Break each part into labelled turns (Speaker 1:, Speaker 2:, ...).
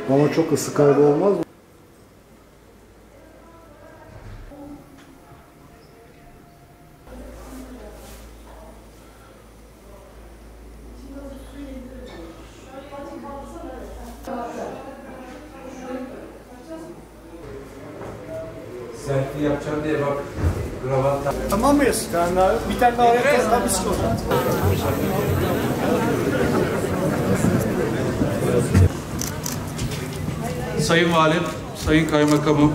Speaker 1: Ama çok ısı kaybı olmaz mı?
Speaker 2: Selfie yapacağım diye bak. Gravatta.
Speaker 3: Tamam mıyız? Bir tane daha yapacağız. Bir soracağım.
Speaker 4: Sayın Valim, Sayın Kaymakamım,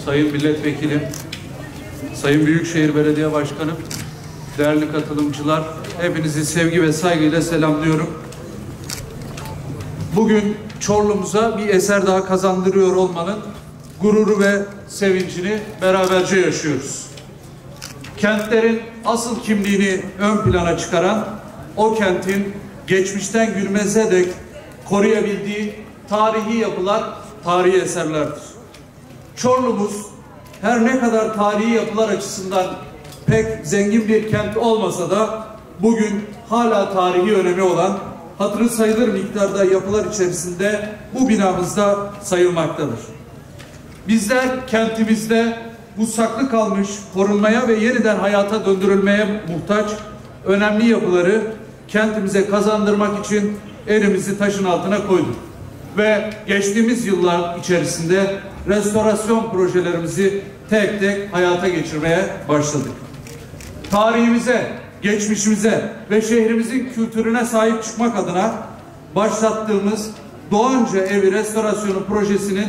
Speaker 4: Sayın Milletvekilim, Sayın Büyükşehir Belediye Başkanım, değerli katılımcılar, hepinizi sevgi ve saygıyla selamlıyorum. Bugün Çorlu'muza bir eser daha kazandırıyor olmanın gururu ve sevincini beraberce yaşıyoruz. Kentlerin asıl kimliğini ön plana çıkaran, o kentin geçmişten günümüze dek koruyabildiği tarihi yapılar, tarihi eserlerdir. Çorlu'muz her ne kadar tarihi yapılar açısından pek zengin bir kent olmasa da bugün hala tarihi önemi olan, hatırı sayılır miktarda yapılar içerisinde bu binamızda sayılmaktadır. Bizler kentimizde bu saklı kalmış, korunmaya ve yeniden hayata döndürülmeye muhtaç önemli yapıları kentimize kazandırmak için elimizi taşın altına koyduk. Ve geçtiğimiz yıllar içerisinde restorasyon projelerimizi tek tek hayata geçirmeye başladık. Tarihimize, geçmişimize ve şehrimizin kültürüne sahip çıkmak adına başlattığımız Doğanca Evi restorasyonu projesinin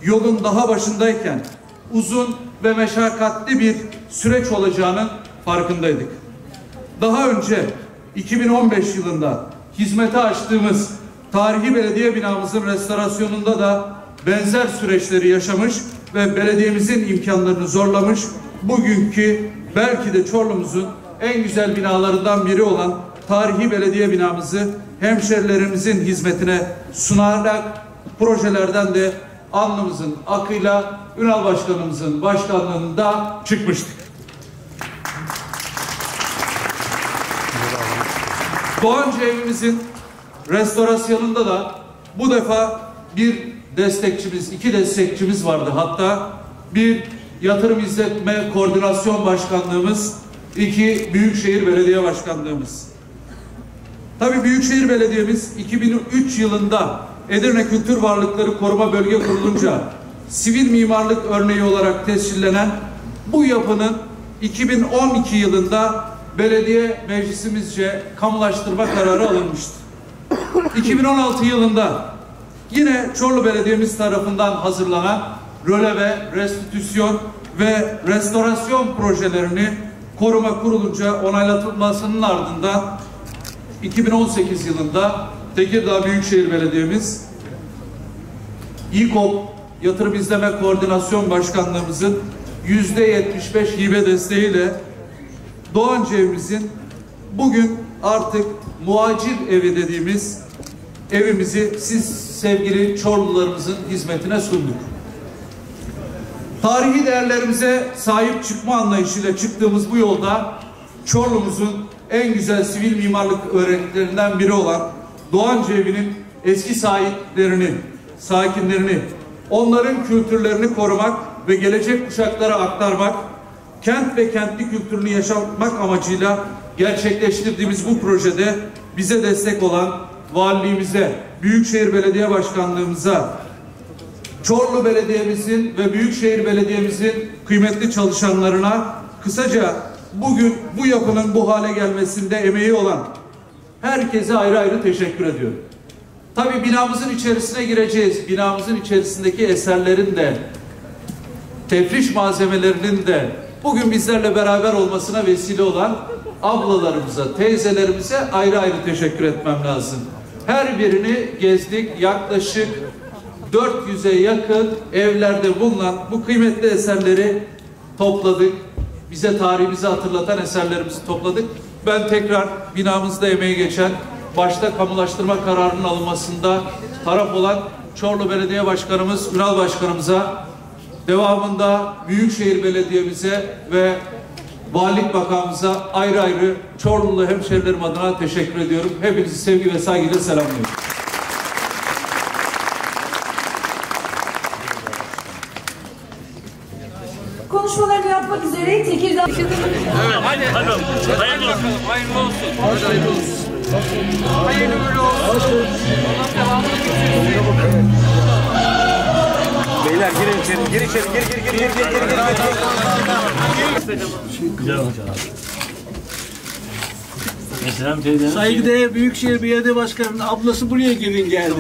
Speaker 4: yolun daha başındayken uzun ve meşakkatli bir süreç olacağının farkındaydık. Daha önce 2015 yılında hizmete açtığımız tarihi belediye binamızın restorasyonunda da benzer süreçleri yaşamış ve belediyemizin imkanlarını zorlamış, bugünkü belki de Çorlu'muzun en güzel binalarından biri olan tarihi belediye binamızı hemşerilerimizin hizmetine sunarak projelerden de alnımızın akıyla Ünal Başkanımızın başkanlığında çıkmıştık. Doğanca evimizin restorasyonunda da bu defa bir destekçimiz, iki destekçimiz vardı. Hatta bir yatırım izletme koordinasyon başkanlığımız, iki Büyükşehir Belediye Başkanlığımız. Tabii Büyükşehir Belediye'miz 2003 yılında Edirne Kültür Varlıkları Koruma Bölge kurulunca sivil mimarlık örneği olarak tescillenen bu yapının 2012 yılında belediye meclisimizce kamulaştırma kararı alınmıştı. 2016 yılında yine Çorlu Belediye'miz tarafından hazırlanan röleve, restitüsyon ve restorasyon projelerini koruma kurulunca onaylatılmasının ardından 2018 yılında Tekirdağ Büyükşehir Belediye'miz İKOP Yatırım İzleme Koordinasyon Başkanlığımızın %75 hibe desteğiyle Doğanca evimizin bugün artık muacir evi dediğimiz evimizi siz sevgili Çorlularımızın hizmetine sunduk. Tarihi değerlerimize sahip çıkma anlayışıyla çıktığımız bu yolda Çorlu'muzun en güzel sivil mimarlık örneklerinden biri olan Doğanca evinin eski sahiplerini, sakinlerini, onların kültürlerini korumak ve gelecek kuşaklara aktarmak, kent ve kentli kültürünü yaşatmak amacıyla gerçekleştirdiğimiz bu projede bize destek olan valiliğimize, Büyükşehir Belediye Başkanlığımıza, Çorlu Belediye'mizin ve Büyükşehir Belediye'mizin kıymetli çalışanlarına, kısaca bugün bu yapının bu hale gelmesinde emeği olan herkese ayrı ayrı teşekkür ediyorum. Tabii binamızın içerisine gireceğiz. Binamızın içerisindeki eserlerin de, tefriş malzemelerinin de bugün bizlerle beraber olmasına vesile olan ablalarımıza, teyzelerimize ayrı ayrı teşekkür etmem lazım. Her birini gezdik. Yaklaşık 400'e yakın evlerde bulunan bu kıymetli eserleri topladık. bize tarihimizi hatırlatan eserlerimizi topladık. Ben tekrar binamızda emeği geçen, başta kamulaştırma kararının alınmasında taraf olan Çorlu Belediye Başkanımız Ünal Başkanımıza, devamında Büyükşehir Belediye'mize ve Valilik Bakanımıza ayrı ayrı Çorlulu hemşerilerim adına teşekkür ediyorum. Hepinizi sevgi ve saygıyla selamlıyorum.
Speaker 5: Konuşmalarını yapmak üzere Tekirdağ...
Speaker 6: Evet, hadi. Hayırlı olsun. Hayırlı olsun. Hayırlı olsun. Hayırlı olsun. Allah devamını getirsin.
Speaker 3: Beyler girin içeri, gir içeri, gir.
Speaker 6: Güzel olacak. Selam teyze.
Speaker 7: Saygıdeğer Büyükşehir Belediye Başkanı'nın ablası buraya gelin geldi.